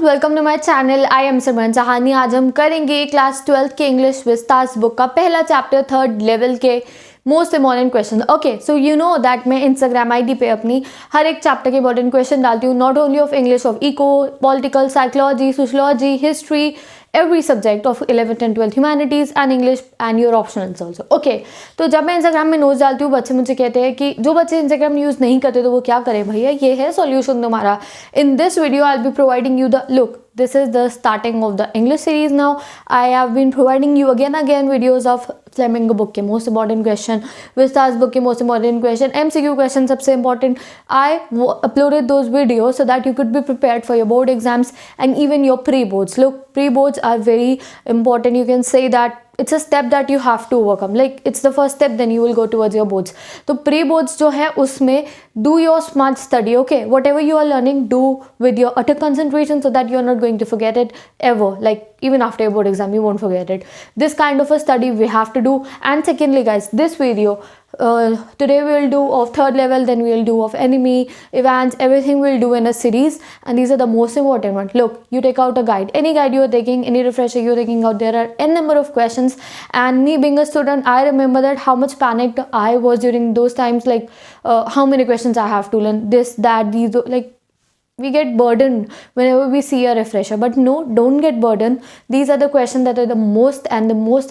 Welcome to my channel. I am Simran Chahani. आज हम करेंगे क्लास 12th के इंग्लिश विस्तास बुक का पहला चैप्टर 3rd लेवल के most important question. Okay, so you know that मैं इंस्टाग्राम आईडी पे अपनी हर एक चैप्टर के इंपॉर्टेंट क्वेश्चन डालती हूँ, not only of English, of eco, political, psychology, sociology, history, every subject of 11th and 12th humanities and English and your optionals also. Okay, तो जब मैं इंस्टाग्राम में नोट्स डालती हूँ बच्चे मुझे कहते हैं कि जो बच्चे इंस्टाग्राम यूज़ नहीं करते तो वो क्या करें भैया, ये है सॉल्यूशन तुम्हारा। In this video I will be providing you the look, this is the starting of the English series. Now I have been providing you again videos of Flamingo book के most important question, Vistas book के most important question, MCQ question सबसे important. I uploaded those videos so that you could be prepared for your board exams and even your pre-boards. Look, pre-boards are very important. You can say that it's a step that you have to overcome, like it's the first step, then you will go towards your boards. तो pre boards जो है उसमें do your smart study. Okay, whatever you are learning, do with your utter concentration so that you are not going to forget it ever, like even after your board exam you won't forget it. This kind of a study we have to do. And secondly guys, this video today we will do of 3rd level, then we will do of enemy, events, everything we'll do in a series, and these are the most important ones. Look, you take out a guide, any guide you are taking, any refresher you are taking out, there are n number of questions. And me being a student, I remember that how much panicked I was during those times, like how many questions I have to learn, this, that, these, like we get burdened whenever we see a refresher. But no, don't get burdened. These are the questions that are the most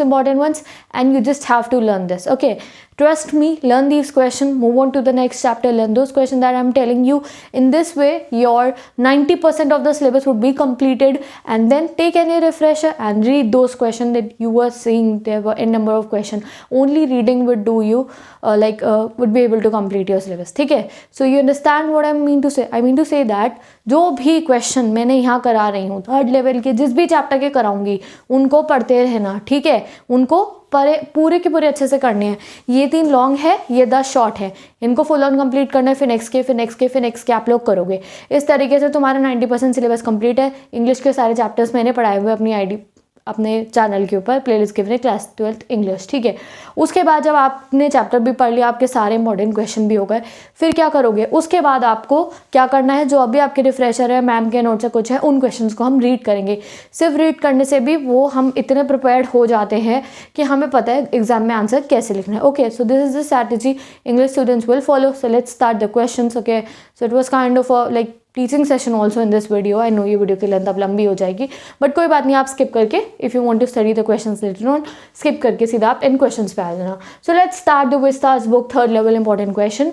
important ones, and you just have to learn this. Okay, trust me, learn these questions, move on to the next chapter, learn those questions that I'm telling you. In this way your 90% of the syllabus would be completed, and then take any refresher and read those questions that you were seeing. There were a number of questions. Only reading would do you would be able to complete your syllabus. ठीक है, so you understand what I mean to say? I mean to say that जो भी question मैंने यहाँ करा रही हूँ 3rd level के, जिस भी चैप्टर के कराऊंगी उनको पढ़ते रहना, ठीक है, उनको पूरे के पूरे अच्छे से करने हैं। ये 3 लॉन्ग है, ये 10 शॉर्ट है, इनको फुल ऑन कंप्लीट करना है, फिर नेक्स्ट के आप लोग करोगे। इस तरीके से तुम्हारा 90% सिलेबस कंप्लीट है। इंग्लिश के सारे चैप्टर्स मैंने पढ़ाए हुए अपनी आईडी अपने चैनल के ऊपर, प्लेलिस्ट गिवन है क्लास 12th इंग्लिश, ठीक है। उसके बाद जब आपने चैप्टर भी पढ़ लिया, आपके सारे इंपॉर्टेंट क्वेश्चन भी हो गए, फिर क्या करोगे? उसके बाद आपको क्या करना है, जो अभी आपके रिफ्रेशर है, मैम के नोट से कुछ है, उन क्वेश्चंस को हम रीड करेंगे। सिर्फ रीड करने से भी वो हम इतने प्रिपेयर्ड हो जाते हैं कि हमें पता है एग्जाम में आंसर कैसे लिखना है। Okay, so this is the strategy English students will follow. So let's start the questions. Okay, so it was kind of like teaching session also in this video. I know ये video की length अब लंबी हो जाएगी, but कोई बात नहीं, आप स्किप करके if you want to study the questions later on, skip करके सीधा आप इन क्वेश्चंस पे आ जाना। So let's start the vistas book 3rd level important question.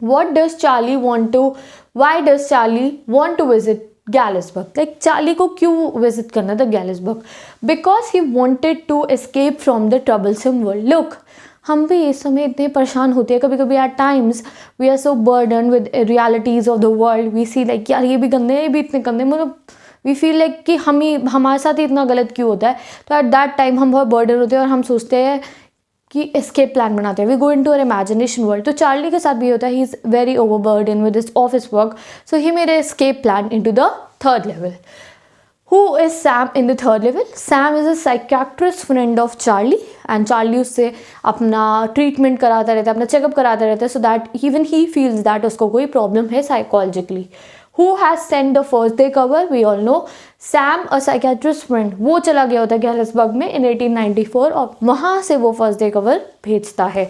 Why does Charlie want to visit Galesburg? Like Charlie को क्यों विजिट करना था गैलिसबर्ग? Because he wanted to escape from the troublesome world. Look, हम भी इस समय इतने परेशान होते हैं, कभी कभी at times we are so burden with realities of the world. We see like यार ये भी गंदे हैं, ये भी इतने गंदे, मतलब वी फील लाइक कि हमारे साथ ही इतना गलत क्यों होता है। तो एट दैट टाइम हम बहुत बर्डन होते हैं और हम सोचते हैं कि एस्केप प्लान बनाते हैं, we go into our imagination world. तो चार्ली के साथ भी होता है, he is very overburden with his office work, so he made escape plan into the 3rd level. Who is Sam in the 3rd level? Sam is a psychiatrist friend of Charlie, and Charlie उससे अपना treatment कराता रहता है, अपना checkup कराता रहता है, so that even he feels that उसको कोई प्रॉब्लम है psychologically. Who has sent the first day cover? We all know Sam, a psychiatrist friend, वो चला गया होता है गैलिसबर्ग में in 1894 और वहाँ से वो फर्स्ट डे कवर भेजता है।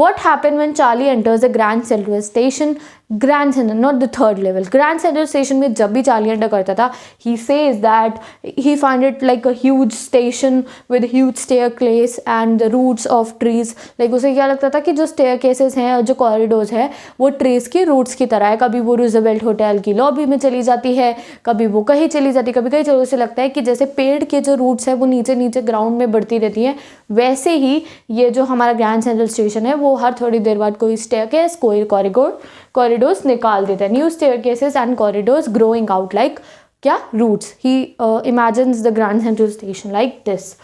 What happened when Charlie enters the Grand Central Station? Grand Central, not the 3rd level. Grand Central Station में जब भी चार्ली एंटर करता था, he says that he find it like a huge station with huge staircase and the roots of trees. Like उसे क्या लगता था कि जो staircases हैं और जो corridors है वो trees की roots की तरह है। कभी वो रूजवेल्ट होटल की लॉबी में चली जाती है, कभी वो कहीं चली जाती है, कभी कहीं चली। उसे लगता है कि जैसे पेड़ के जो रूट्स है वो नीचे नीचे ग्राउंड में बढ़ती रहती हैं, वैसे ही ये जो हमारा ग्रैंड सेंट्रल स्टेशन है वो हर थोड़ी देर बाद कोई स्टेयरकेस, कोई कॉरिडोर्स निकाल देता है। New staircases and corridors growing out like क्या roots. He imagines the Grand Central Station like this.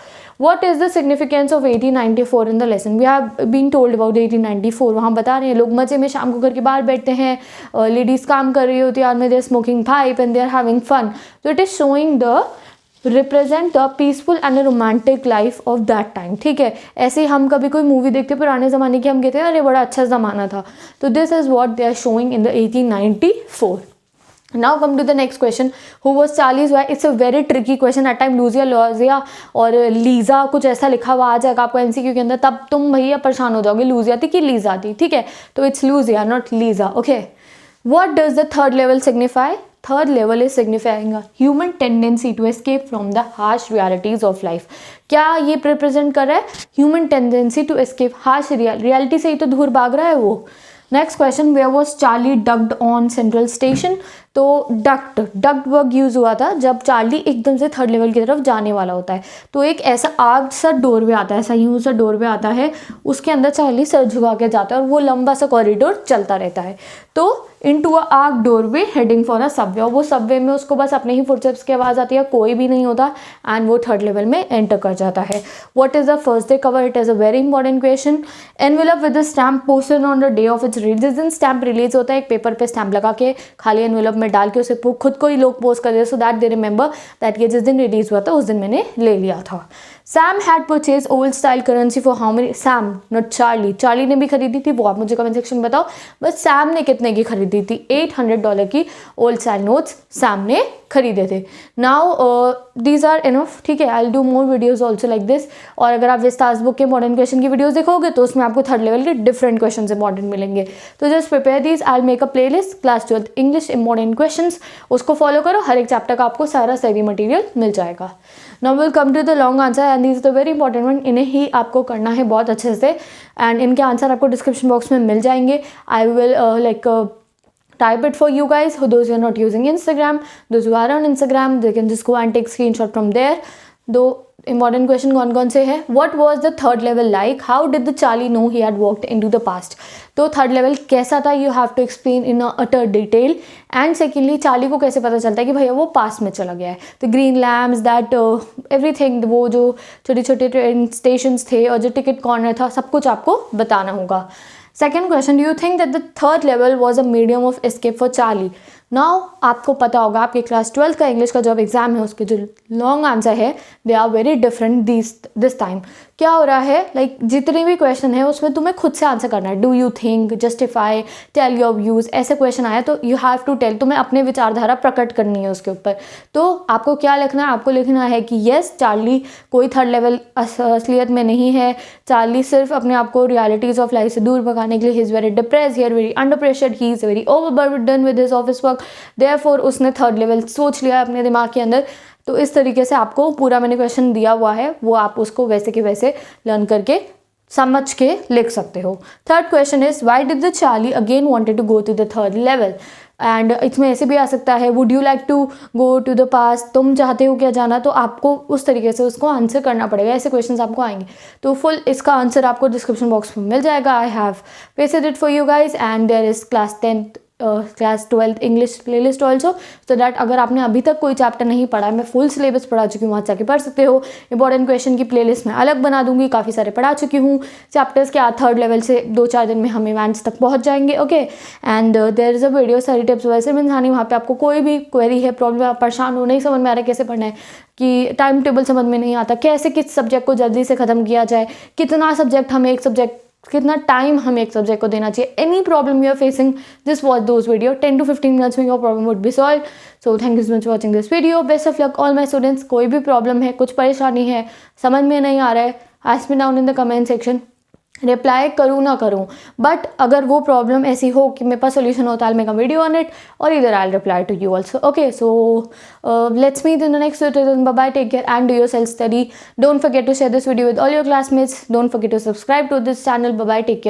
What is the significance of 1894 in the lesson? We have been told about 1894. वहाँ बता रहे हैं लोग मज़े में शाम को घर के बाहर बैठते हैं, लेडीज़ काम कर रही होती है, और में they are smoking pipe and they are having fun. तो it is showing the represent the peaceful and romantic life of that time. ठीक है, ऐसे ही हम कभी कोई मूवी देखते पुराने ज़माने की, हम कहते हैं अरे बड़ा अच्छा ज़माना था। तो this is what they are showing in the 1894। Now come to the next question, who was Charlie's wife? It's a very tricky question at time, Louisa, लॉजिया और लीजा कुछ ऐसा लिखा हुआ आ जाएगा आपको एमसीक्यू के अंदर, तब तुम भैया परेशान हो जाओगे, लूजिया थी कि लीजा थी, ठीक है, तो it's Louisa not Lisa, okay. What does the third level signify? Third level is signifying a human tendency to escape from the harsh realities of life. क्या ये रिप्रेजेंट कर रहा है? Human tendency to escape harsh reality से ही तो दूर भाग रहा है वो। Next question, where was Charlie ducked on Central Station? तो डक्ट वर्ग यूज हुआ था जब चार्ली एकदम से थर्ड लेवल की तरफ जाने वाला होता है, तो एक ऐसा आग सा डोरवे आता है, ऐसा यूं सा डोरवे आता है, उसके अंदर चार्ली सर झुका के जाता है और वो लंबा सा कॉरिडोर चलता रहता है, तो into a arc doorway heading for a Subway, और वो सबवे में उसको बस अपने ही फुटस्टेप्स की आवाज़ आती है, कोई भी नहीं होता, एंड वो थर्ड लेवल में एंटर कर जाता है। What is the first day cover? It is a very important question. Envelope with the stamp posted on the day of its release. जिस दिन स्टैम्प रिलीज होता है, एक पेपर पे स्टैम्प लगा के खाली एनवेलप में डाल के उसे खुद को ही लोग पोस्ट कर देते, so that they remember that ये जिस दिन रिलीज हुआ था उस दिन मैंने ले लिया था। Sam had purchase old style currency for how many? Sam not Charlie, Charlie ने भी खरीदी थी, वो आप मुझे कमेंट सेक्शन में बताओ, बस सैम ने कितने की खरीदी थी? $800 की ओल्ड स्टाइल नोट्स सैम ने खरीदे थे। नाउ दीज आर इनफ, ठीक है, I will do more videos also like this, और अगर आप विस्तास बुक के मॉडर्न क्वेश्चन की वीडियोज देखोगे तो उसमें आपको थर्ड लेवल के डिफरेंट क्वेश्चन इंपॉर्टेंट मिलेंगे, तो just prepare these. I will make a play list class 12 English important question, उसको फॉलो करो, हर एक चैप्टर का आपको सारा सही मटीरियल मिल जाएगा। Now will come to the long answer and these the very important one, इन्हें ही आपको करना है बहुत अच्छे से, एंड इनके आंसर आपको डिस्क्रिप्शन बॉक्स में मिल जाएंगे। I will type it for you guys. For those who are not using Instagram, those who are on Instagram, they can just go and take screenshot from there. दो important question कौन कौन से है? What was the third level like? How did the Charlie know he had walked into the past? तो third level कैसा था? You have to explain in a utter detail. And secondly, Charlie को कैसे पता चलता है कि भैया वो पास्ट में चला गया है? तो ग्रीन लैम्प्स, दैट एवरीथिंग, वो जो छोटे छोटे ट्रेन स्टेशन थे और जो टिकट कॉर्नर था, सब कुछ आपको बताना होगा। Second question, do you think that the third level was a medium of escape for Charlie? Now आपको पता होगा आपके क्लास 12 का इंग्लिश का जो एग्जाम है उसके जो लॉन्ग आंसर है they are very different this time. क्या हो रहा है, लाइक जितने भी क्वेश्चन है उसमें तुम्हें खुद से आंसर करना है। Do you think, justify, tell your views, ऐसे क्वेश्चन आया तो यू हैव टू टेल, तुम्हें अपने विचारधारा प्रकट करनी है उसके ऊपर। तो आपको क्या लिखना है? आपको लिखना है कि येस चार्ली कोई थर्ड लेवल असलियत में नहीं है, चार्ली सिर्फ अपने आप को रियलिटीज ऑफ लाइफ से दूर भगाने के लिए, ही is very depress, he is very under pressure, he is very overburden with his office work, therefore उसने थर्ड लेवल सोच लिया अपने दिमाग के अंदर। तो इस तरीके से आपको पूरा मैंने क्वेश्चन दिया हुआ है, वो आप उसको वैसे के वैसे लर्न करके समझ के लिख सकते हो। Third question is why did the Charlie again wanted to go to the third level? And इसमें ऐसे भी आ सकता है would you like to go to the past, तुम चाहते हो क्या जाना? तो आपको उस तरीके से उसको आंसर करना पड़ेगा, ऐसे क्वेश्चंस आपको आएंगे। तो फुल इसका आंसर आपको डिस्क्रिप्शन बॉक्स में मिल जाएगा। I have pasted it for you guys and there is class 12 English playlist also, so that अगर आपने अभी तक कोई चैप्टर नहीं पढ़ा है, मैं फुल सिलेबस पढ़ा चुकी हूँ, वहाँ जाके पढ़ सकते हो। इंपॉर्टेंट क्वेश्चन की प्लेलिस्ट मैं अलग बना दूंगी, काफ़ी सारे पढ़ा चुकी हूँ चैप्टर्स के। थर्ड लेवल से 2-4 दिन में हम इवेंट्स तक पहुँच जाएंगे, okay. And there is a video सारी टिप्स वैसे मिलनी, वहाँ पे आपको कोई भी क्वेरी है, प्रॉब्लम, आप परेशान हो, नहीं समझ में आ रहा है कैसे पढ़ना है, कि टाइम टेबल समझ में नहीं आता, कैसे किस सब्जेक्ट को जल्दी से ख़त्म किया जाए, कितना सब्जेक्ट हमें एक सब्जेक्ट, कितना टाइम हमें एक सब्जेक्ट को देना चाहिए, any problem you are facing, just watch those video, 10 to 15 minutes में your problem would be solve. So thank you so much for watching this video, best of luck all my students. कोई भी problem है, कुछ परेशानी है, समझ में नहीं आ रहा है, ask me down in the comment section, reply करूँ ना करूँ, बट अगर वो प्रॉब्लम ऐसी हो कि मेरे पास सोल्यूशन होता है, make a video on it, और इधर I reply to you also, okay. So let's meet in the next video, bye bye, take care and do your self study, don't forget to share this video with all your classmates, don't forget to subscribe to this channel, bye bye, take care.